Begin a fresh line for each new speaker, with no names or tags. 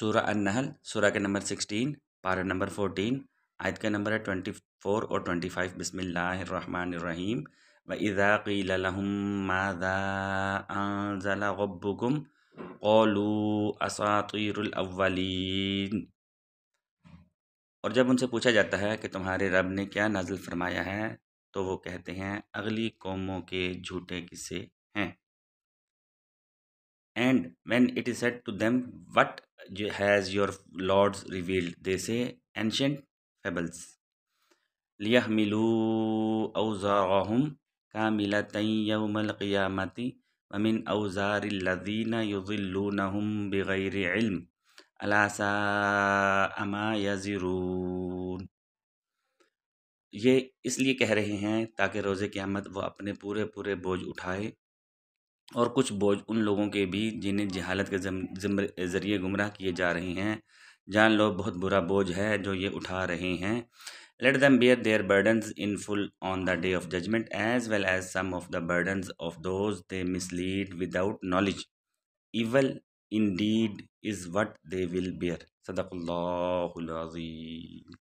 سورہ النحل، سورہ کے نمبر 16، پارہ نمبر 14، آیت کا نمبر ہے 24 اور 25۔ بسم اللہ الرحمن الرحیم۔ وَإِذَا قِيلَ لَهُم مَّاذَا أَنزَلَ رَبُّكُمْ قَالُوا أَسَاطِيرُ الْأَوَّلِينَ۔ اور جب ان سے پوچھا جاتا ہے کہ تمہارے رب نے کیا نازل فرمایا ہے تو وہ کہتے ہیں اگلی قوموں کے جھوٹے قصے ہیں۔ And when it is said to them, what has your Lord revealed? They say, ancient fables. لِيَحْمِلُوا أَوْزَارَهُمْ كَامِلَةً يَوْمَ الْقِيَامَةِ وَمِنْ أَوْزَارِ الَّذِينَ يُضِلُّونَهُمْ بِغَيْرِ عِلْمٍ أَلَا سَاءَ مَا يَزِرُونَ۔ یہ اس لیے کہہ رہے ہیں تاکہ روز قیامت وہ اپنے پورے بوجھ اٹھائے، اور کچھ بوجھ ان لوگوں کے بھی جنہیں جہالت کے ذریعے گمراہ کیے جا رہے ہیں۔ جان لو بہت برا بوجھ ہے جو یہ اٹھا رہے ہیں۔ Let them bear their burdens in full on the day of judgment, as well as some of the burdens of those they mislead without knowledge. Evil indeed is what they will bear. صدق اللہ العظیم۔